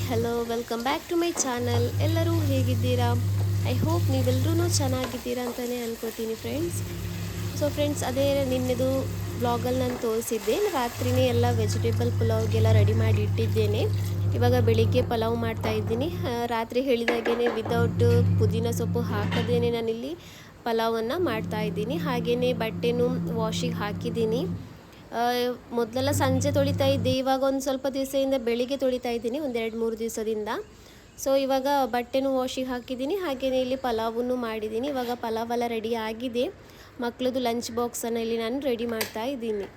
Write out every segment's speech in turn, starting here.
Hello welcome back to my channel. ಎಲ್ಲರೂ ಹೇಗಿದ್ದೀರಾ? I hope ನೀವೆಲ್ಲರೂ ಚೆನ್ನಾಗಿದ್ದೀರಾ ಅಂತಲೇ ಅನ್ಕೋತೀನಿ ಫ್ರೆಂಡ್ಸ್. ಸೊ ಫ್ರೆಂಡ್ಸ್, ಅದೇ ನಿನ್ನೆದು ಬ್ಲಾಗಲ್ಲಿ ನಾನು ತೋರಿಸಿದ್ದೆ. ರಾತ್ರಿನೇ ಎಲ್ಲ ವೆಜಿಟೇಬಲ್ ಪಲಾವ್ಗೆಲ್ಲ ರೆಡಿ ಮಾಡಿ ಇಟ್ಟಿದ್ದೇನೆ. ಇವಾಗ ಬೆಳಿಗ್ಗೆ ಪಲಾವ್ ಮಾಡ್ತಾಯಿದ್ದೀನಿ. ರಾತ್ರಿ ಹೇಳಿದಾಗೇ ವಿತೌಟ್ ಪುದೀನ ಸೊಪ್ಪು ಹಾಕದೇನೆ ನಾನಿಲ್ಲಿ ಪಲಾವನ್ನು ಮಾಡ್ತಾಯಿದ್ದೀನಿ. ಹಾಗೆಯೇ ಬಟ್ಟೆನೂ ವಾಶಿಗೆ ಹಾಕಿದ್ದೀನಿ. ಮೊದಲೆಲ್ಲ ಸಂಜೆ ತೊಳಿತಾ ಇದ್ದೆ, ಇವಾಗ ಒಂದು ಸ್ವಲ್ಪ ದಿವಸದಿಂದ ಬೆಳಿಗ್ಗೆ ತೊಳಿತಾ ಇದ್ದೀನಿ, ಒಂದು 2-3 ದಿವಸದಿಂದ. ಸೊ ಇವಾಗ ಬಟ್ಟೆನೂ ವಾಶಿಗೆ ಹಾಕಿದ್ದೀನಿ, ಹಾಗೆಯೇ ಇಲ್ಲಿ ಪಲಾವನ್ನು ಮಾಡಿದ್ದೀನಿ. ಇವಾಗ ಪಲಾವೆಲ್ಲ ರೆಡಿ ಆಗಿದೆ. ಮಕ್ಕಳದು ಲಂಚ್ ಬಾಕ್ಸನ್ನು ಇಲ್ಲಿ ನಾನು ರೆಡಿ ಮಾಡ್ತಾ ಇದ್ದೀನಿ.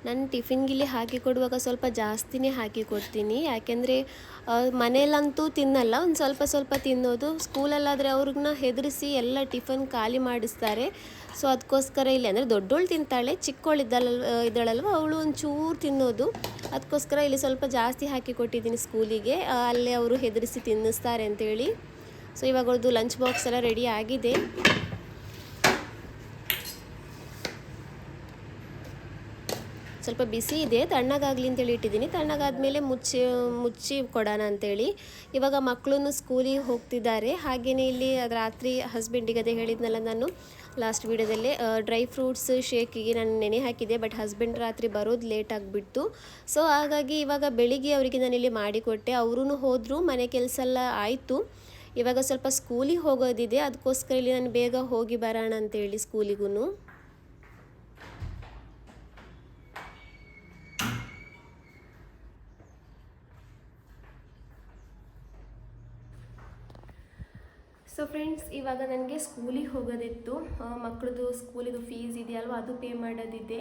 ನಾನು ಟಿಫಿನ್ಗಿಲ್ಲಿ ಹಾಕಿ ಕೊಡುವಾಗ ಸ್ವಲ್ಪ ಜಾಸ್ತಿನೇ ಹಾಕಿ ಕೊಡ್ತೀನಿ. ಯಾಕೆಂದರೆ ಮನೇಲಂತೂ ತಿನ್ನಲ್ಲ, ಒಂದು ಸ್ವಲ್ಪ ಸ್ವಲ್ಪ ತಿನ್ನೋದು. ಸ್ಕೂಲಲ್ಲಾದರೆ ಅವ್ರನ್ನ ಹೆದರಿಸಿ ಎಲ್ಲ ಟಿಫನ್ ಖಾಲಿ ಮಾಡಿಸ್ತಾರೆ. ಸೊ ಅದಕ್ಕೋಸ್ಕರ ಇಲ್ಲಿ ಅಂದರೆ ದೊಡ್ಡೋಳು ತಿಂತಾಳೆ, ಇದ್ದಾಳಲ್ವ ಅವಳು ಒಂಚೂರು ತಿನ್ನೋದು. ಅದಕ್ಕೋಸ್ಕರ ಇಲ್ಲಿ ಸ್ವಲ್ಪ ಜಾಸ್ತಿ ಹಾಕಿ ಕೊಟ್ಟಿದ್ದೀನಿ ಸ್ಕೂಲಿಗೆ, ಅಲ್ಲೇ ಅವರು ಹೆದರಿಸಿ ತಿನ್ನಿಸ್ತಾರೆ ಅಂತೇಳಿ. ಸೊ ಇವಾಗ ಅವ್ರದ್ದು ಲಂಚ್ ಬಾಕ್ಸ್ ಎಲ್ಲ ರೆಡಿ ಆಗಿದೆ. ಸ್ವಲ್ಪ ಬಿಸಿ ಇದೆ, ತಣ್ಣಗಾಗಲಿ ಅಂತೇಳಿ ಇಟ್ಟಿದ್ದೀನಿ. ತಣ್ಣಗಾದ್ಮೇಲೆ ಮುಚ್ಚಿ ಕೊಡೋಣ ಅಂತೇಳಿ. ಇವಾಗ ಮಕ್ಕಳನ್ನು ಸ್ಕೂಲಿಗೆ ಹೋಗ್ತಿದ್ದಾರೆ. ಹಾಗೆಯೇ ಇಲ್ಲಿ ಅದು ರಾತ್ರಿ ಹಸ್ಬೆಂಡಿಗೆ ಅದೇ ಹೇಳಿದ್ನಲ್ಲ ನಾನು ಲಾಸ್ಟ್ ವೀಡಿಯೋದಲ್ಲೇ, ಡ್ರೈ ಫ್ರೂಟ್ಸ್ ಶೇಕಿಗೆ ನಾನು ನೆನೆ ಹಾಕಿದ್ದೆ. ಬಟ್ ಹಸ್ಬೆಂಡ್ ರಾತ್ರಿ ಬರೋದು ಲೇಟ್ ಆಗಿಬಿಡ್ತು. ಸೊ ಹಾಗಾಗಿ ಇವಾಗ ಬೆಳಿಗ್ಗೆ ಅವರಿಗೆ ನಾನಿಲ್ಲಿ ಮಾಡಿಕೊಟ್ಟೆ. ಅವರೂ ಹೋದರು, ಮನೆ ಕೆಲಸ ಎಲ್ಲ ಆಯಿತು. ಇವಾಗ ಸ್ವಲ್ಪ ಸ್ಕೂಲಿಗೆ ಹೋಗೋದಿದೆ, ಅದಕ್ಕೋಸ್ಕರ ಇಲ್ಲಿ ನಾನು ಬೇಗ ಹೋಗಿ ಬರೋಣ ಅಂತೇಳಿ ಸ್ಕೂಲಿಗೂ. ಸೊ ಫ್ರೆಂಡ್ಸ್, ಇವಾಗ ನನಗೆ ಸ್ಕೂಲಿಗೆ ಹೋಗೋದಿತ್ತು. ಮಕ್ಕಳದು ಸ್ಕೂಲಿದು ಫೀಸ್ ಇದೆಯಲ್ವ, ಅದು ಪೇ ಮಾಡೋದಿದೆ.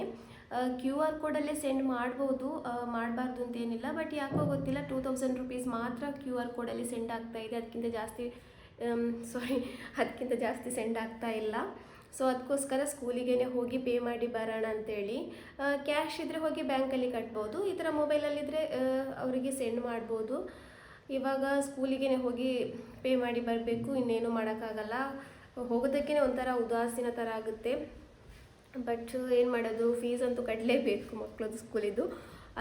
QR ಕೋಡಲ್ಲೇ ಸೆಂಡ್ ಮಾಡ್ಬೋದು, ಮಾಡಬಾರ್ದು ಅಂತೇನಿಲ್ಲ. ಬಟ್ ಯಾಕೋ ಗೊತ್ತಿಲ್ಲ, 2000 ರುಪೀಸ್ ಮಾತ್ರ QR ಕೋಡಲ್ಲಿ ಸೆಂಡ್ ಆಗ್ತಾಯಿದೆ. ಅದಕ್ಕಿಂತ ಜಾಸ್ತಿ ಸೆಂಡ್ ಆಗ್ತಾ ಇಲ್ಲ. ಸೊ ಅದಕ್ಕೋಸ್ಕರ ಸ್ಕೂಲಿಗೇ ಹೋಗಿ ಪೇ ಮಾಡಿ ಬರೋಣ ಅಂತೇಳಿ. ಕ್ಯಾಶ್ ಇದ್ದರೆ ಹೋಗಿ ಬ್ಯಾಂಕಲ್ಲಿ ಕಟ್ಬೋದು, ಈ ಥರ ಮೊಬೈಲಲ್ಲಿದ್ದರೆ ಅವರಿಗೆ ಸೆಂಡ್ ಮಾಡ್ಬೋದು. ಇವಾಗ ಸ್ಕೂಲಿಗೆ ಹೋಗಿ ಪೇ ಮಾಡಿ ಬರಬೇಕು, ಇನ್ನೇನು ಮಾಡೋಕ್ಕಾಗಲ್ಲ. ಹೋಗೋದಕ್ಕೇ ಒಂಥರ ಉದಾಸೀನ ಥರ ಆಗುತ್ತೆ. ಬಟ್ ಏನು ಮಾಡೋದು, ಫೀಸ್ ಅಂತೂ ಕಟ್ಟಲೇಬೇಕು ಮಕ್ಕಳದ್ದು ಸ್ಕೂಲಿದ್ದು.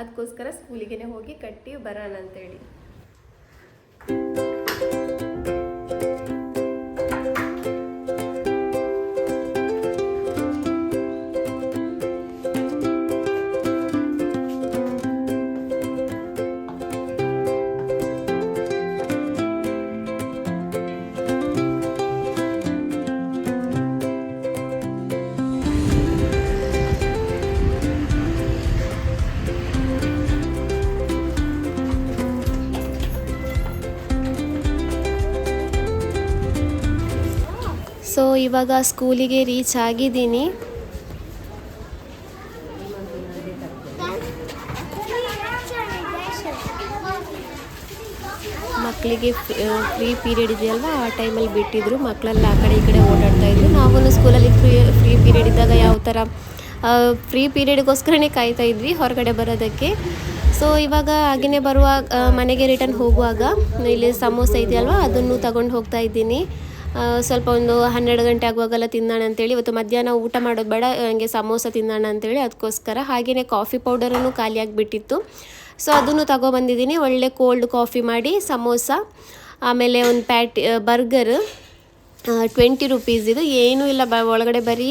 ಅದಕ್ಕೋಸ್ಕರ ಸ್ಕೂಲಿಗೆ ಹೋಗಿ ಕಟ್ಟಿ ಬರೋಣ ಅಂತೇಳಿ. ಸೊ ಇವಾಗ ಸ್ಕೂಲಿಗೆ ರೀಚ್ ಆಗಿದ್ದೀನಿ. ಮಕ್ಕಳಿಗೆ ಫ್ರೀ ಪೀರಿಯಡ್ ಇದೆಯಲ್ವ, ಆ ಟೈಮಲ್ಲಿ ಬಿಟ್ಟಿದ್ರು. ಮಕ್ಕಳೆಲ್ಲ ಆ ಕಡೆ ಈ ಕಡೆ ಓಡಾಡ್ತಾಯಿದ್ರು. ನಾವು ಸ್ಕೂಲಲ್ಲಿ ಫ್ರೀ ಪೀರಿಯಡ್ ಇದ್ದಾಗ ಯಾವ ಥರ ಫ್ರೀ ಪೀರಿಯಡ್ಗೋಸ್ಕರನೇ ಕಾಯ್ತಾ ಇದ್ವಿ ಹೊರಗಡೆ ಬರೋದಕ್ಕೆ. ಸೊ ಇವಾಗ ಹಾಗೆಯೇ ಮನೆಗೆ ರಿಟರ್ನ್ ಹೋಗುವಾಗ ಇಲ್ಲಿ ಸಮೋಸ ಇದೆಯಲ್ವ, ಅದನ್ನು ತಗೊಂಡು ಹೋಗ್ತಾ ಇದ್ದೀನಿ. ಸ್ವಲ್ಪ ಒಂದು 12 ಗಂಟೆ ಆಗುವಾಗೆಲ್ಲ ತಿನ್ನೋಣ ಅಂತೇಳಿ. ಇವತ್ತು ಮಧ್ಯಾಹ್ನ ಊಟ ಮಾಡೋದು ಬೇಡ, ಹಂಗೆ ಸಮೋಸ ತಿನ್ನೋಣ ಅಂತೇಳಿ ಅದಕ್ಕೋಸ್ಕರ. ಹಾಗೆಯೇ ಕಾಫಿ ಪೌಡರನ್ನು ಖಾಲಿಯಾಗಿಬಿಟ್ಟಿತ್ತು. ಸೊ ಅದನ್ನು ತಗೊಬಂದಿದ್ದೀನಿ. ಒಳ್ಳೆ ಕೋಲ್ಡ್ ಕಾಫಿ ಮಾಡಿ, ಸಮೋಸ, ಆಮೇಲೆ ಒಂದು ಬರ್ಗರ್ 20 ರುಪೀಸ್. ಇದು ಏನೂ ಇಲ್ಲ, ಒಳಗಡೆ ಬರೀ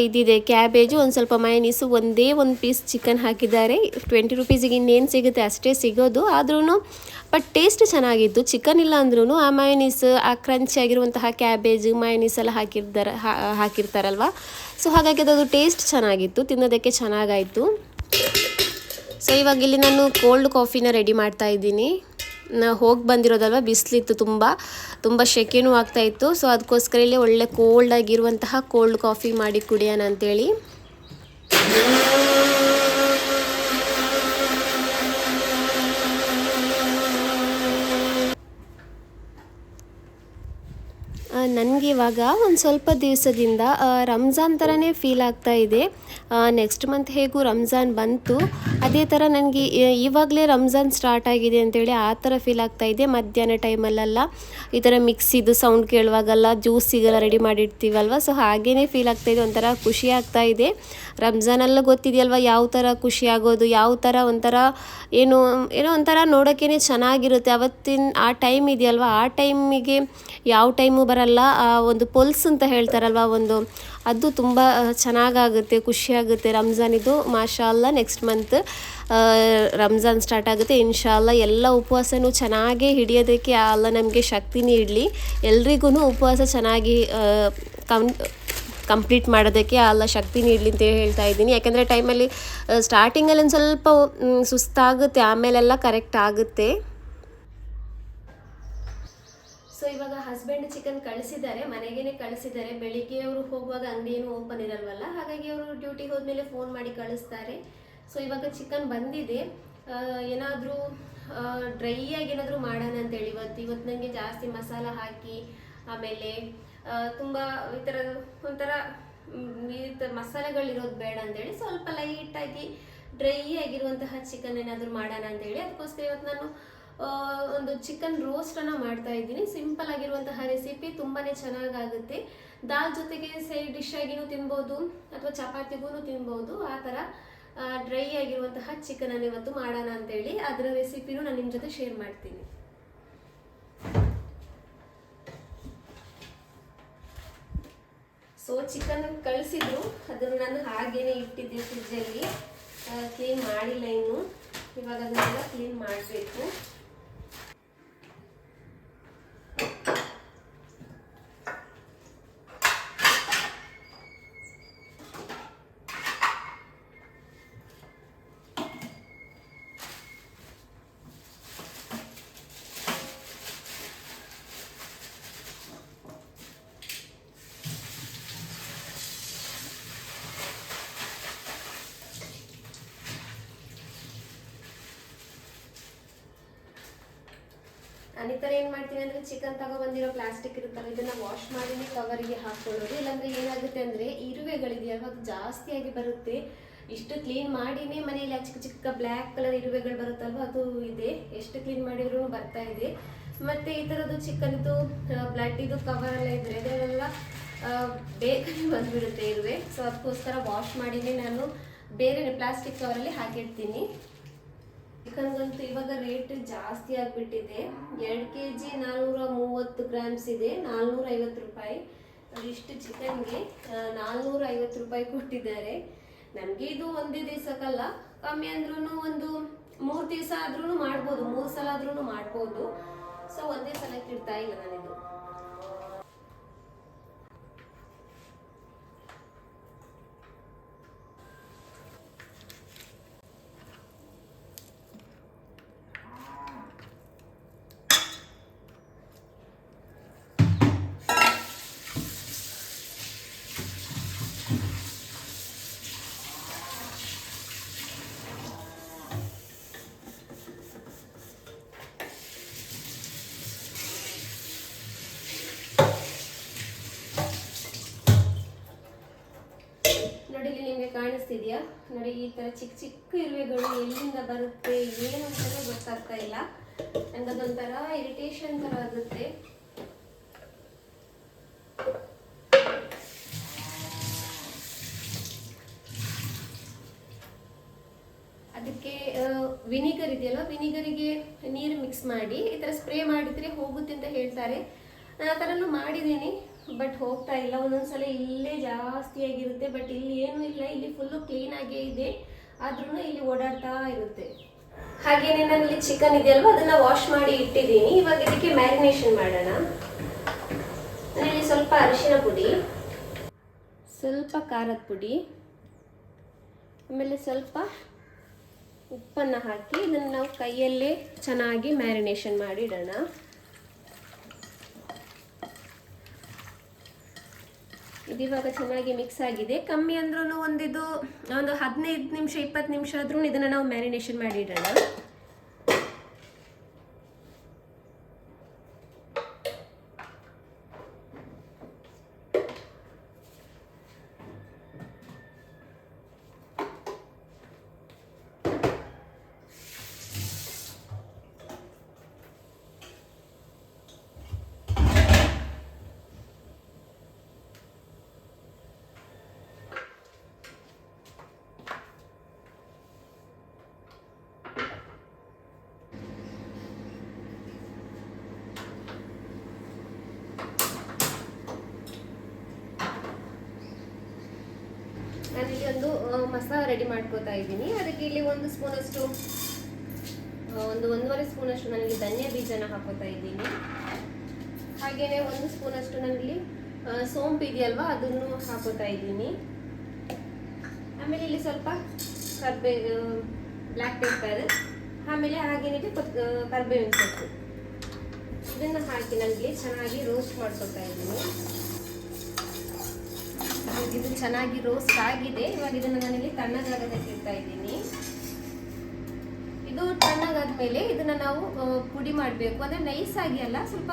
ಇದಿದೆ ಕ್ಯಾಬೇಜು, ಒಂದು ಸ್ವಲ್ಪ ಮಯನೀಸು, ಒಂದೇ ಒಂದು ಪೀಸ್ ಚಿಕನ್ ಹಾಕಿದ್ದಾರೆ. 20 ರುಪೀಸಿಗೆ ಇನ್ನೇನು ಸಿಗುತ್ತೆ, ಅಷ್ಟೇ ಸಿಗೋದು. ಆದ್ರೂ ಬಟ್ ಟೇಸ್ಟ್ ಚೆನ್ನಾಗಿತ್ತು. ಚಿಕನ್ ಇಲ್ಲ ಅಂದ್ರೂ ಆ ಮಯನೀಸ್, ಆ ಕ್ರಂಚಿ ಆಗಿರುವಂತಹ ಕ್ಯಾಬೇಜ್ ಮಯನೀಸ್ ಎಲ್ಲ ಹಾಕಿರ್ತಾರಲ್ವ. ಸೊ ಹಾಗಾಗಿ ಅದು ಟೇಸ್ಟ್ ಚೆನ್ನಾಗಿತ್ತು, ತಿನ್ನೋದಕ್ಕೆ ಚೆನ್ನಾಗಾಯಿತು. ಸೊ ಇವಾಗ ಇಲ್ಲಿ ನಾನು ಕೋಲ್ಡ್ ಕಾಫಿನ ರೆಡಿ ಮಾಡ್ತಾ ಇದ್ದೀನಿ. ಹೋಗಿ ಬಂದಿರೋದಲ್ವ, ಬಿಸಿಲಿತ್ತು, ತುಂಬ ಸೆಕೆನೂ ಆಗ್ತಾಯಿತ್ತು. ಸೊ ಅದಕ್ಕೋಸ್ಕರ ಇಲ್ಲಿ ಒಳ್ಳೆ ಕೋಲ್ಡ್ ಆಗಿರುವಂತಹ ಕೋಲ್ಡ್ ಕಾಫಿ ಮಾಡಿ ಕುಡಿಯೋಣ ಅಂತೇಳಿ. ನನಗೆ ಇವಾಗ ಒಂದು ಸ್ವಲ್ಪ ದಿವಸದಿಂದ ರಂಜಾನ್ ಥರನೇ ಫೀಲ್ ಆಗ್ತಾ ಇದೆ. ನೆಕ್ಸ್ಟ್ ಮಂತ್ ಹೇಗೂ ರಂಜಾನ್ ಬಂತು, ಅದೇ ಥರ ನನಗೆ ಇವಾಗಲೇ ರಂಜಾನ್ ಸ್ಟಾರ್ಟ್ ಆಗಿದೆ ಅಂತೇಳಿ ಆ ಥರ ಫೀಲ್ ಆಗ್ತಾ ಇದೆ. ಮಧ್ಯಾಹ್ನ ಟೈಮಲ್ಲೆಲ್ಲ ಈ ಥರ ಮಿಕ್ಸಿದು ಸೌಂಡ್ ಕೇಳುವಾಗೆಲ್ಲ ಜ್ಯೂಸಿಗೆಲ್ಲ ರೆಡಿ ಮಾಡಿಡ್ತೀವಲ್ವ, ಸೊ ಹಾಗೇ ಫೀಲ್ ಆಗ್ತಾ ಇದೆ. ಒಂಥರ ಖುಷಿ ಆಗ್ತಾ ಇದೆ. ರಂಜಾನೆಲ್ಲ ಗೊತ್ತಿದೆಯಲ್ವ ಯಾವ ಥರ ಖುಷಿ ಆಗೋದು, ಯಾವ ಥರ ಒಂಥರ ಏನೋ ಒಂಥರ ನೋಡೋಕ್ಕೇ ಚೆನ್ನಾಗಿರುತ್ತೆ. ಅವತ್ತಿನ ಆ ಟೈಮ್ ಇದೆಯಲ್ವ, ಆ ಟೈಮಿಗೆ ಯಾವ ಟೈಮು ಬರಲ್ಲ. ಒಂದು ಪೊಲ್ಸ್ ಅಂತ ಹೇಳ್ತಾರಲ್ವ, ಒಂದು ಅದು ತುಂಬ ಚೆನ್ನಾಗಾಗುತ್ತೆ, ಖುಷಿಯಾಗುತ್ತೆ. ರಂಜಾನಿದು ಮಾಶಾ ಅಲ್ಲ ನೆಕ್ಸ್ಟ್ ಮಂತ್ ರಂಜಾನ್ ಸ್ಟಾರ್ಟ್ ಆಗುತ್ತೆ ಇನ್ಶಾಲ್ಲ. ಎಲ್ಲ ಉಪವಾಸನೂ ಚೆನ್ನಾಗೇ ಹಿಡಿಯೋದಕ್ಕೆ ಅಲ್ಲ ನಮಗೆ ಶಕ್ತಿನೇ ಇಡಲಿ. ಎಲ್ರಿಗೂ ಉಪವಾಸ ಚೆನ್ನಾಗಿ ಕಂಪ್ಲೀಟ್ ಮಾಡೋದಕ್ಕೆ ಅಲ್ಲ ಶಕ್ತಿ ನೀಡಲಿ ಅಂತ ಹೇಳ್ತಾ ಇದ್ದೀನಿ. ಯಾಕೆಂದರೆ ಟೈಮಲ್ಲಿ ಸ್ಟಾರ್ಟಿಂಗಲ್ಲಿ ಒಂದು ಸ್ವಲ್ಪ ಸುಸ್ತಾಗುತ್ತೆ, ಆಮೇಲೆಲ್ಲ ಕರೆಕ್ಟ್ ಆಗುತ್ತೆ. ಸೊ ಇವಾಗ ಹಸ್ಬೆಂಡ್ ಚಿಕನ್ ಕಳಿಸಿದ್ದಾರೆ, ಮನೆಗೇ ಕಳಿಸಿದ್ದಾರೆ. ಬೆಳಿಗ್ಗೆ ಅವರು ಹೋಗುವಾಗ ಅಂಗಡಿ ಏನು ಓಪನ್ ಇರಲ್ವಲ್ಲ, ಹಾಗಾಗಿ ಅವರು ಡ್ಯೂಟಿಗೆ ಹೋದ್ಮೇಲೆ ಫೋನ್ ಮಾಡಿ ಕಳಿಸ್ತಾರೆ. ಸೊ ಇವಾಗ ಚಿಕನ್ ಬಂದಿದೆ. ಏನಾದರೂ ಡ್ರೈ ಆಗಿ ಏನಾದರೂ ಮಾಡೋಣ ಅಂತೇಳಿ ಇವತ್ತು ನನಗೆ ಜಾಸ್ತಿ ಮಸಾಲ ಹಾಕಿ ಆಮೇಲೆ ತುಂಬ ಈ ಥರ ಒಂಥರ ಮಸಾಲೆಗಳಿರೋದು ಬೇಡ ಅಂತೇಳಿ ಸ್ವಲ್ಪ ಲೈಟಾಗಿ ಡ್ರೈ ಆಗಿರುವಂತಹ ಚಿಕನ್ ಏನಾದರೂ ಮಾಡೋಣ ಅಂತೇಳಿ ಅದಕ್ಕೋಸ್ಕರ ಇವತ್ತು ನಾನು ಒಂದು ಚಿಕನ್ ರೋಸ್ಟನ್ನು ಮಾಡ್ತಾ ಇದ್ದೀನಿ. ಸಿಂಪಲ್ ಆಗಿರುವಂತಹ ರೆಸಿಪಿ, ತುಂಬಾ ಚೆನ್ನಾಗಾಗುತ್ತೆ. ದಾಲ್ ಜೊತೆಗೆ ಸೈಡ್ ಡಿಶ್ ಆಗಿನೂ ತಿನ್ಬೋದು ಅಥವಾ ಚಪಾತಿಗೂ ತಿನ್ಬೋದು. ಆ ಥರ ಡ್ರೈ ಆಗಿರುವಂತಹ ಚಿಕನನ್ನು ಇವತ್ತು ಮಾಡೋಣ ಅಂತೇಳಿ ಅದರ ರೆಸಿಪಿನೂ ನಾನು ನಿಮ್ಮ ಜೊತೆ ಶೇರ್ ಮಾಡ್ತೀನಿ. ಸೊ ಚಿಕನ್ ಕಳಿಸಿದ್ರು, ಅದನ್ನು ನಾನು ಹಾಗೇನೆ ಇಟ್ಟಿದ್ದೆ ಫ್ರಿಜ್ಜಲ್ಲಿ, ಕ್ಲೀನ್ ಮಾಡಿಲ್ಲ ಇನ್ನು. ಇವಾಗ ಅದನ್ನೆಲ್ಲ ಕ್ಲೀನ್ ಮಾಡಬೇಕು. ಅನಿತರ ಏನು ಮಾಡ್ತೀನಿ ಅಂದರೆ ಚಿಕನ್ ತಗೊಬಂದಿರೋ ಪ್ಲಾಸ್ಟಿಕ್ ಇರುತ್ತಲ್ಲ, ಇದನ್ನು ವಾಶ್ ಮಾಡಿನೇ ಕವರಿಗೆ ಹಾಕ್ಕೊಳ್ಳೋದು. ಇಲ್ಲಾಂದರೆ ಏನಾಗುತ್ತೆ ಅಂದರೆ ಇರುವೆಗಳಿದೆಯಲ್ವ ಅದು ಜಾಸ್ತಿಯಾಗಿ ಬರುತ್ತೆ. ಇಷ್ಟು ಕ್ಲೀನ್ ಮಾಡಿನೇ ಮನೆಯಲ್ಲಿ ಚಿಕ್ಕ ಚಿಕ್ಕ ಬ್ಲ್ಯಾಕ್ ಕಲರ್ ಇರುವೆಗಳು ಬರುತ್ತಲ್ವ, ಅದು ಇದೆ. ಎಷ್ಟು ಕ್ಲೀನ್ ಮಾಡಿದ್ರೂ ಬರ್ತಾ ಇದೆ. ಮತ್ತು ಈ ಥರದ್ದು ಚಿಕನ್ದು ಬ್ಲಡ್ ಇದು ಕವರ್ ಎಲ್ಲ ಇದ್ದರೆ ಅದೆಲ್ಲ ಬೇಗನೆ ಬಂದುಬಿಡುತ್ತೆ ಇರುವೆ. ಸೊ ಅದಕ್ಕೋಸ್ಕರ ವಾಶ್ ಮಾಡಿನೇ ನಾನು ಬೇರೆ ಪ್ಲಾಸ್ಟಿಕ್ ಕವರಲ್ಲಿ ಹಾಕಿಡ್ತೀನಿ. ಚಿಕನ್ಗಂತೂ ಇವಾಗ ರೇಟ್ ಜಾಸ್ತಿ ಆಗಿಬಿಟ್ಟಿದೆ. 2 kg 430 ಗ್ರಾಮ್ಸ್ ಇದೆ, 450 ರೂಪಾಯಿ. ಇಷ್ಟು ಚಿಕನ್ಗೆ 450 ರೂಪಾಯಿ ಕೊಟ್ಟಿದ್ದಾರೆ. ನಮಗೆ ಇದು ಒಂದೇ ದಿವಸಕ್ಕಲ್ಲ, ಕಮ್ಮಿ ಅಂದ್ರೂ ಒಂದು 3 ದಿವಸ ಆದ್ರೂ ಮಾಡ್ಬೋದು, 3 ಸಲ ಆದ್ರೂ ಮಾಡ್ಬೋದು. ಸೊ ಒಂದೇ ಸಲಕ್ಕೆ ಇಡ್ತಾ ಇಲ್ಲ ನಾನಿದು. ನೋಡಿ ಇಲ್ಲಿ ನಿಮಗೆ ಕಾಣಿಸ್ತಿದ್ಯಾ? ನೋಡಿ ಈ ತರ ಚಿಕ್ಕ ಚಿಕ್ಕ ಇರುವೆಗಳು ಎಲ್ಲಿಂದ ಬರುತ್ತೆ ಏನು ಅಂತಾನೆ ಗೊತ್ತಾಗ್ತಾ ಇಲ್ಲ. ನನಗದೊಂಥರ ಇರಿಟೇಷನ್ ತರ ಆಗುತ್ತೆ. ಅದಕ್ಕೆ ವಿನಿಗರ್ ಇದೆಯಲ್ಲ, ವಿನಿಗರಿಗೆ ನೀರು ಮಿಕ್ಸ್ ಮಾಡಿ ಈ ಥರ ಸ್ಪ್ರೇ ಮಾಡಿದರೆ ಹೋಗುತ್ತೆ ಅಂತ ಹೇಳ್ತಾರೆ. ನಾನು ಆ ಥರನೂ ಮಾಡಿದ್ದೀನಿ, ಬಟ್ ಹೋಗ್ತಾ ಇಲ್ಲ. ಒಂದೊಂದ್ಸಲ ಇಲ್ಲೇ ಜಾಸ್ತಿ ಆಗಿರುತ್ತೆ, ಬಟ್ ಇಲ್ಲಿ ಏನೂ ಇಲ್ಲ. ಇಲ್ಲಿ ಫುಲ್ಲು ಕ್ಲೀನ್ ಆಗೇ ಇದೆ, ಆದ್ರೂ ಇಲ್ಲಿ ಓಡಾಡ್ತಾ ಇರುತ್ತೆ. ಹಾಗೇನೆ ನಾನು ಇಲ್ಲಿ ಚಿಕನ್ ಇದೆಯಲ್ವ ಅದನ್ನ ವಾಶ್ ಮಾಡಿ ಇಟ್ಟಿದ್ದೀನಿ. ಇವಾಗ ಇದಕ್ಕೆ ಮ್ಯಾರಿನೇಷನ್ ಮಾಡೋಣ. ನಾನಿಲ್ಲಿ ಸ್ವಲ್ಪ ಅರಿಶಿನ ಪುಡಿ, ಸ್ವಲ್ಪ ಖಾರದ ಪುಡಿ, ಆಮೇಲೆ ಸ್ವಲ್ಪ ಉಪ್ಪನ್ನು ಹಾಕಿ ಇದನ್ನು ನಾವು ಕೈಯಲ್ಲೇ ಚೆನ್ನಾಗಿ ಮ್ಯಾರಿನೇಷನ್ ಮಾಡಿ ಇಡೋಣ. ಇದಿವಾಗ ಚೆನ್ನಾಗಿ ಮಿಕ್ಸ್ ಆಗಿದೆ. ಕಮ್ಮಿ ಅಂದ್ರೂ ಒಂದು 15 ನಿಮಿಷ 20 ನಿಮಿಷ ಆದ್ರೂ ಇದನ್ನು ನಾವು ಮ್ಯಾರಿನೇಷನ್ ಮಾಡಿ ಇಡೋಣ. ಮಸಾಲ ರೆಡಿ ಮಾಡ್ಕೋತಾ ಇದ್ದೀನಿ. ಅದಕ್ಕೆ ಇಲ್ಲಿ 1 ಸ್ಪೂನಷ್ಟು, ಒಂದು 1.5 ಸ್ಪೂನಷ್ಟು ನಾನಿಲ್ಲಿ ಧನಿಯಾ ಬೀಜನ ಹಾಕೋತಾ ಇದ್ದೀನಿ. ಹಾಗೆಯೇ 1 ಸ್ಪೂನಷ್ಟು ನಾನಿಲ್ಲಿ ಸೋಂಪು ಇದೆಯಲ್ವಾ ಅದನ್ನು ಹಾಕೋತಾ ಇದ್ದೀನಿ. ಆಮೇಲೆ ಇಲ್ಲಿ ಸ್ವಲ್ಪ ಬ್ಲ್ಯಾಕ್ ಪೆಪ್ಪರ್, ಆಮೇಲೆ ಹಾಗೇನೆ ಕರ್ಬೇವಿನ ಸೊಪ್ಪು, ಇದನ್ನು ಹಾಕಿ ನನಗೆ ಚೆನ್ನಾಗಿ ರೋಸ್ಟ್ ಮಾಡ್ಕೊತಾ ಇದ್ದೀನಿ. ಇದು ಚೆನ್ನಾಗಿ ರೋಸ್ಟ್ ಆಗಿದೆ. ಇವಾಗ ಇದನ್ನು ನಾನಿಲ್ಲಿ ತಣ್ಣಗಾಗೋದಕ್ಕೆ ಇಡ್ತಾ ಇದ್ದೀನಿ. ಇದು ತಣ್ಣಗಾದ್ಮೇಲೆ ಇದನ್ನ ನಾವು ಪುಡಿ ಮಾಡಬೇಕು. ಅಂದರೆ ನೈಸ್ ಆಗಿ ಅಲ್ಲ, ಸ್ವಲ್ಪ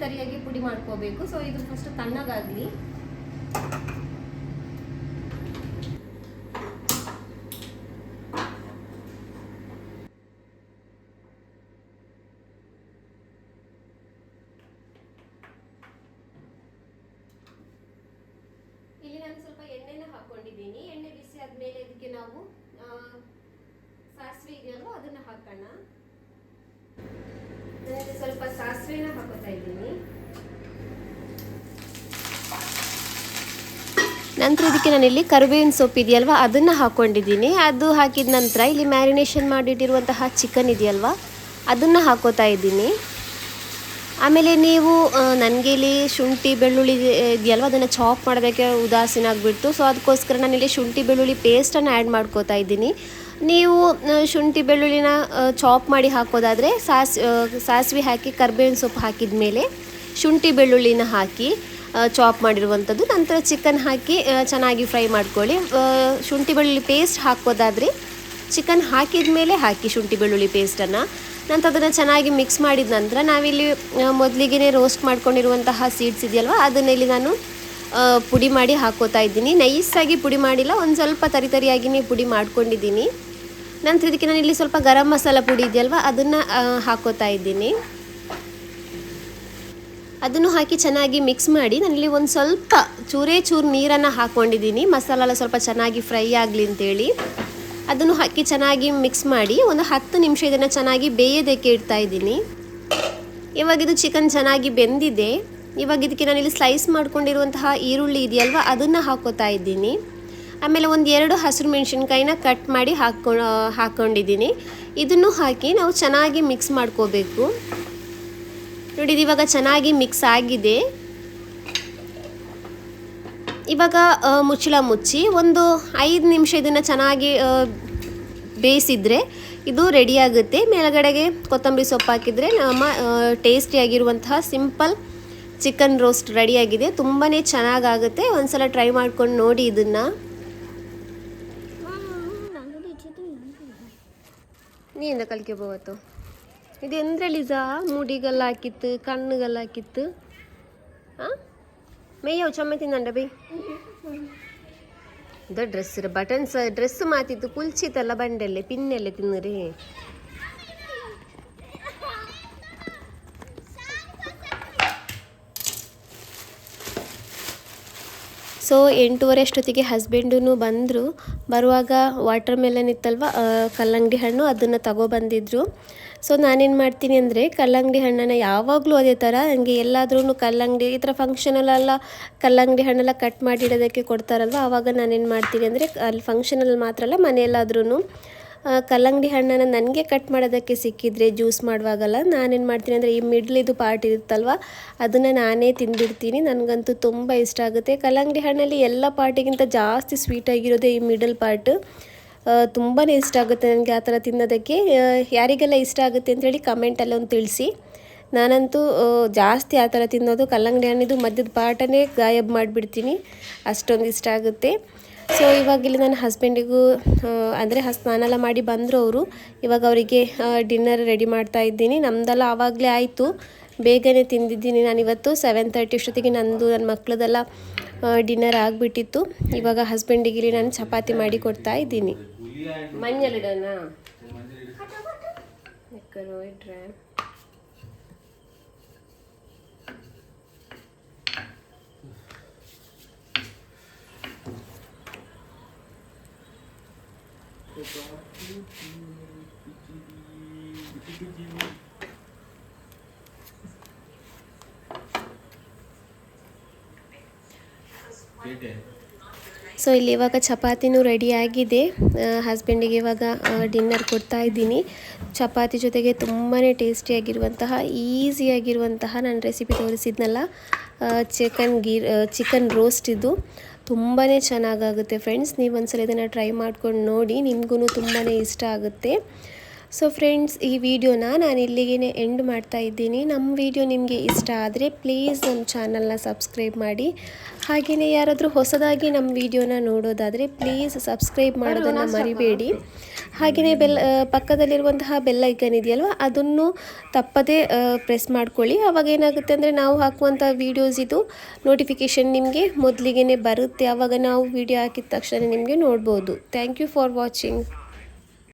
ತರಿಯಾಗಿ ಪುಡಿ ಮಾಡ್ಕೋಬೇಕು. ಸೊ ಇದು ಫಸ್ಟ್ ತಣ್ಣಗಾಗಲಿ. ಇಲ್ಲಿ ನಾನು ಸ್ವಲ್ಪ ಎಣ್ಣೆನ ಹಾಕೊಂಡಿದ್ದೀನಿ. ಎಣ್ಣೆ ಬಿಸಿ ಆದ್ಮೇಲೆ ಇದಕ್ಕೆ ನಾವು ಸಾಸಿವೆ ಇದೆಯಲ್ವ ಅದನ್ನ ಹಾಕೋಣ. ನಾನು ಸ್ವಲ್ಪ ಸಾಸಿವೆನ ಹಾಕೋತಾ ಇದ್ದೀನಿ. ನಂತರ ಇದಕ್ಕೆ ನಾನಿಲ್ಲಿ ಕರಿಬೇವಿನ ಸೊಪ್ಪು ಇದೆಯಲ್ವ ಅದನ್ನು ಹಾಕೊಂಡಿದ್ದೀನಿ. ಅದು ಹಾಕಿದ ನಂತರ ಇಲ್ಲಿ ಮ್ಯಾರಿನೇಷನ್ ಮಾಡಿಟ್ಟಿರುವಂತಹ ಚಿಕನ್ ಇದೆಯಲ್ವ ಅದನ್ನು ಹಾಕೋತಾ ಇದ್ದೀನಿ. ಆಮೇಲೆ ನೀವು ನನಗೆ ಇಲ್ಲಿ ಶುಂಠಿ ಬೆಳ್ಳುಳ್ಳಿ ಇದೆಯಲ್ವ ಅದನ್ನು ಚಾಪ್ ಮಾಡೋದಕ್ಕೆ ಉದಾಸೀನ ಆಗಿಬಿಡ್ತು. ಸೊ ಅದಕ್ಕೋಸ್ಕರ ನಾನಿಲ್ಲಿ ಶುಂಠಿ ಬೆಳ್ಳುಳ್ಳಿ ಪೇಸ್ಟನ್ನು ಆ್ಯಡ್ ಮಾಡ್ಕೋತಾ ಇದ್ದೀನಿ. ನೀವು ಶುಂಠಿ ಬೆಳ್ಳುಳ್ಳಿನ ಚಾಪ್ ಮಾಡಿ ಹಾಕೋದಾದರೆ ಸಾಸಿವೆ ಹಾಕಿ ಕರಿಬೇವಿನ ಸೊಪ್ಪು ಹಾಕಿದ ಮೇಲೆ ಶುಂಠಿ ಬೆಳ್ಳುಳ್ಳಿನ ಹಾಕಿ ಚಾಪ್ ಮಾಡಿರುವಂಥದ್ದು, ನಂತರ ಚಿಕನ್ ಹಾಕಿ ಚೆನ್ನಾಗಿ ಫ್ರೈ ಮಾಡ್ಕೊಳ್ಳಿ. ಶುಂಠಿ ಬೆಳ್ಳುಳ್ಳಿ ಪೇಸ್ಟ್ ಹಾಕೋದಾದರೆ ಚಿಕನ್ ಹಾಕಿದ ಮೇಲೆ ಹಾಕಿ ಶುಂಠಿ ಬೆಳ್ಳುಳ್ಳಿ ಪೇಸ್ಟನ್ನು. ನಂತರ ಅದನ್ನು ಚೆನ್ನಾಗಿ ಮಿಕ್ಸ್ ಮಾಡಿದ ನಂತರ ನಾವಿಲ್ಲಿ ಮೊದಲಿಗೆ ರೋಸ್ಟ್ ಮಾಡ್ಕೊಂಡಿರುವಂತಹ ಸೀಡ್ಸ್ ಇದೆಯಲ್ವ ಅದನ್ನ ಇಲ್ಲಿ ನಾನು ಪುಡಿ ಮಾಡಿ ಹಾಕೋತಾ ಇದ್ದೀನಿ. ನೈಸಾಗಿ ಪುಡಿ ಮಾಡಿಲ್ಲ, ಒಂದು ಸ್ವಲ್ಪ ತರಿಯಾಗಿಯೇ ಪುಡಿ ಮಾಡ್ಕೊಂಡಿದ್ದೀನಿ. ನಂತರ ಇದಕ್ಕೆ ನಾನು ಇಲ್ಲಿ ಸ್ವಲ್ಪ ಗರಂ ಮಸಾಲ ಪುಡಿ ಇದೆಯಲ್ವ ಅದನ್ನು ಹಾಕೋತಾ ಇದ್ದೀನಿ. ಅದನ್ನು ಹಾಕಿ ಚೆನ್ನಾಗಿ ಮಿಕ್ಸ್ ಮಾಡಿ ನಾನಿಲ್ಲಿ ಒಂದು ಸ್ವಲ್ಪ ಚೂರು ನೀರನ್ನು ಹಾಕ್ಕೊಂಡಿದ್ದೀನಿ. ಮಸಾಲ ಎಲ್ಲ ಸ್ವಲ್ಪ ಚೆನ್ನಾಗಿ ಫ್ರೈ ಆಗಲಿ ಅಂತೇಳಿ ಅದನ್ನು ಹಾಕಿ ಚೆನ್ನಾಗಿ ಮಿಕ್ಸ್ ಮಾಡಿ ಒಂದು 10 ನಿಮಿಷ ಇದನ್ನು ಚೆನ್ನಾಗಿ ಬೇಯೋದಕ್ಕೆ ಇಡ್ತಾ ಇದ್ದೀನಿ. ಇವಾಗ ಇದು ಚಿಕನ್ ಚೆನ್ನಾಗಿ ಬೆಂದಿದೆ. ಇವಾಗ ಇದಕ್ಕೆ ನಾನಿಲ್ಲಿ ಸ್ಲೈಸ್ ಮಾಡ್ಕೊಂಡಿರುವಂತಹ ಈರುಳ್ಳಿ ಇದೆಯಲ್ವ ಅದನ್ನು ಹಾಕೋತಾ ಇದ್ದೀನಿ. ಆಮೇಲೆ ಒಂದು 2 ಹಸಿರು ಮೆಣಸಿನ್ಕಾಯಿನ ಕಟ್ ಮಾಡಿ ಹಾಕ್ಕೊಂಡಿದ್ದೀನಿ. ಇದನ್ನು ಹಾಕಿ ನಾವು ಚೆನ್ನಾಗಿ ಮಿಕ್ಸ್ ಮಾಡ್ಕೋಬೇಕು. ನೋಡಿ ಇದು ಇವಾಗ ಚೆನ್ನಾಗಿ ಮಿಕ್ಸ್ ಆಗಿದೆ. ಇವಾಗ ಮುಚ್ಚಳ ಮುಚ್ಚಿ ಒಂದು 5 ನಿಮಿಷ ಇದನ್ನು ಚೆನ್ನಾಗಿ ಬೇಯಿಸಿದರೆ ಇದು ರೆಡಿಯಾಗುತ್ತೆ. ಮೇಲ್ಗಡೆಗೆ ಕೊತ್ತಂಬರಿ ಸೊಪ್ಪು ಹಾಕಿದರೆ ನಮ್ಮ ಟೇಸ್ಟಿಯಾಗಿರುವಂತಹ ಸಿಂಪಲ್ ಚಿಕನ್ ರೋಸ್ಟ್ ರೆಡಿಯಾಗಿದೆ. ತುಂಬಾ ಚೆನ್ನಾಗಾಗುತ್ತೆ. ಒಂದ್ಸಲ ಟ್ರೈ ಮಾಡ್ಕೊಂಡು ನೋಡಿ ಇದನ್ನು. ನೀಂದ ಕಲ್ಕೆ ಹೋವತ್ತು ಇದು ಎಂದ್ರಲ್ಲಿಸಾ ಮೂಡಿಗೆಲ್ಲ ಹಾಕಿತ್ತು, ಕಣ್ಣಿಗೆಲ್ಲ ಹಾಕಿತ್ತು. ಹಾಂ ಮೇಯವು ಚೊಮ್ಮೆ ತಿಂದಂಡ ಬೈ ಇದು ಡ್ರೆಸ್ ಬಟನ್ಸ್ ಡ್ರೆಸ್ ಮಾತಿತ್ತು ಕುಲ್ಚಿತಲ್ಲ ಬಂಡೆಲ್ಲೇ ಪಿನ್ನೆಲ್ಲೇ ತಿನ್ನರಿ. ಸೊ 8:30 ಅಷ್ಟೊತ್ತಿಗೆ ಹಸ್ಬೆಂಡೂ ಬಂದರು. ಬರುವಾಗ ವಾಟರ್ ಮೆಲನ್ ಇತ್ತಲ್ವ ಕಲ್ಲಂಗಡಿ ಹಣ್ಣು ಅದನ್ನು ತಗೊಬಂದಿದ್ರು. ಸೊ ನಾನೇನು ಮಾಡ್ತೀನಿ ಅಂದರೆ ಕಲ್ಲಂಗಡಿ ಹಣ್ಣನ್ನು ಯಾವಾಗಲೂ ಅದೇ ಥರ ನನಗೆ ಎಲ್ಲಾದ್ರೂ ಕಲ್ಲಂಗಡಿ ಈ ಥರ ಫಂಕ್ಷನಲ್ಲೆಲ್ಲ ಕಲ್ಲಂಗಡಿ ಹಣ್ಣೆಲ್ಲ ಕಟ್ ಮಾಡಿಡೋದಕ್ಕೆ ಕೊಡ್ತಾರಲ್ವ, ಆವಾಗ ನಾನೇನು ಮಾಡ್ತೀನಿ ಅಂದರೆ ಅಲ್ಲಿ ಫಂಕ್ಷನಲ್ಲಿ ಮಾತ್ರ ಅಲ್ಲ ಮನೆಯಲ್ಲಾದ್ರೂ ಕಲ್ಲಂಗಡಿ ಹಣ್ಣನ್ನು ನನಗೆ ಕಟ್ ಮಾಡೋದಕ್ಕೆ ಸಿಕ್ಕಿದ್ರೆ ಜ್ಯೂಸ್ ಮಾಡುವಾಗಲ್ಲ ನಾನೇನು ಮಾಡ್ತೀನಿ ಅಂದರೆ ಈ ಮಿಡ್ಲಿದು ಪಾರ್ಟ್ ಇರುತ್ತಲ್ವ ಅದನ್ನು ನಾನೇ ತಿಂದ್ಬಿಡ್ತೀನಿ. ನನಗಂತೂ ತುಂಬ ಇಷ್ಟ ಆಗುತ್ತೆ. ಕಲ್ಲಂಗಡಿ ಹಣ್ಣಲ್ಲಿ ಎಲ್ಲ ಪಾರ್ಟಿಗಿಂತ ಜಾಸ್ತಿ ಸ್ವೀಟಾಗಿರೋದೇ ಈ ಮಿಡಲ್ ಪಾರ್ಟ್. ತುಂಬಾ ಇಷ್ಟ ಆಗುತ್ತೆ ನನಗೆ ಆ ಥರ ತಿನ್ನೋದಕ್ಕೆ. ಯಾರಿಗೆಲ್ಲ ಇಷ್ಟ ಆಗುತ್ತೆ ಅಂಥೇಳಿ ಕಮೆಂಟಲ್ಲಿ ಒಂದು ತಿಳಿಸಿ. ನಾನಂತೂ ಜಾಸ್ತಿ ಆ ಥರ ತಿನ್ನೋದು ಕಲ್ಲಂಗಡಿ ಹಣ್ಣಿದು ಮಧ್ಯದ ಪಾರ್ಟನ್ನೇ ಗಾಯಬ್ ಮಾಡಿಬಿಡ್ತೀನಿ, ಅಷ್ಟೊಂದು ಇಷ್ಟ ಆಗುತ್ತೆ. ಸೊ ಇವಾಗ ಇಲ್ಲಿ ನನ್ನ ಹಸ್ಬೆಂಡಿಗೂ ಅಂದರೆ ಸ್ನಾನ ಎಲ್ಲ ಮಾಡಿ ಬಂದರು ಅವರು. ಇವಾಗ ಅವರಿಗೆ ಡಿನ್ನರ್ ರೆಡಿ ಮಾಡ್ತಾ ಇದ್ದೀನಿ. ನಮ್ಮದೆಲ್ಲ ಆವಾಗಲೇ ಆಯಿತು, ಬೇಗನೆ ತಿಂದಿದ್ದೀನಿ. ನಾನಿವತ್ತು 7:30 ಅಷ್ಟೊತ್ತಿಗೆ ನನ್ನ ಮಕ್ಕಳದೆಲ್ಲ ಡಿನ್ನರ್ ಆಗಿಬಿಟ್ಟಿತ್ತು. ಇವಾಗ ಹಸ್ಬೆಂಡಿಗೆ ನಾನು ಚಪಾತಿ ಮಾಡಿ ಕೊಡ್ತಾ ಇದ್ದೀನಿ. ಮಂಜಲಿಡೋಣ ಇಟ್ರೆ ಸೊ ಇಲ್ಲಿ ಇವಾಗ ಚಪಾತಿನೂ ರೆಡಿಯಾಗಿದೆ. ಹಸ್ಬೆಂಡಿಗೆ ಇವಾಗ ಡಿನ್ನರ್ ಕೊಡ್ತಾ ಇದ್ದೀನಿ. ಚಪಾತಿ ಜೊತೆಗೆ ತುಂಬಾ ಟೇಸ್ಟಿಯಾಗಿರುವಂತಹ ಈಸಿಯಾಗಿರುವಂತಹ ನಾನು ರೆಸಿಪಿ ತೋರಿಸಿದ್ನಲ್ಲ, ಚಿಕನ್ ರೋಸ್ಟ್ ಇದು ತುಂಬಾ ಚೆನ್ನಾಗಾಗುತ್ತೆ ಫ್ರೆಂಡ್ಸ್. ನೀವು ಒಂದ್ಸಲ ಇದನ್ನು ಟ್ರೈ ಮಾಡ್ಕೊಂಡು ನೋಡಿ, ನಿಮಗೂ ತುಂಬಾ ಇಷ್ಟ ಆಗುತ್ತೆ. ಸೊ ಫ್ರೆಂಡ್ಸ್, ಈ ವಿಡಿಯೋನ ನಾನು ಇಲ್ಲಿಗೆ ಎಂಡ್ ಮಾಡ್ತಾ ಇದ್ದೀನಿ. ನಮ್ಮ ವಿಡಿಯೋ ನಿಮಗೆ ಇಷ್ಟ ಆದರೆ ಪ್ಲೀಸ್ ನಮ್ಮ ಚಾನಲ್ನ ಸಬ್ಸ್ಕ್ರೈಬ್ ಮಾಡಿ. ಹಾಗೆಯೇ ಯಾರಾದರೂ ಹೊಸದಾಗಿ ನಮ್ಮ ವಿಡಿಯೋನ ನೋಡೋದಾದರೆ ಪ್ಲೀಸ್ ಸಬ್ಸ್ಕ್ರೈಬ್ ಮಾಡೋದನ್ನು ಮರಿಬೇಡಿ. ಹಾಗೆಯೇ ಪಕ್ಕದಲ್ಲಿರುವಂತಹ ಬೆಲ್ ಐಕನ್ ಇದೆಯಲ್ವ, ಅದನ್ನು ತಪ್ಪದೇ ಪ್ರೆಸ್ ಮಾಡ್ಕೊಳ್ಳಿ. ಆವಾಗ ಏನಾಗುತ್ತೆ ಅಂದರೆ ನಾವು ಹಾಕುವಂಥ ವೀಡಿಯೋಸ್ ಇದು ನೋಟಿಫಿಕೇಷನ್ ನಿಮಗೆ ಮೊದಲಿಗೆ ಬರುತ್ತೆ. ಆವಾಗ ನಾವು ವಿಡಿಯೋ ಹಾಕಿದ ತಕ್ಷಣ ನಿಮಗೆ ನೋಡ್ಬೋದು. Thank you for watching.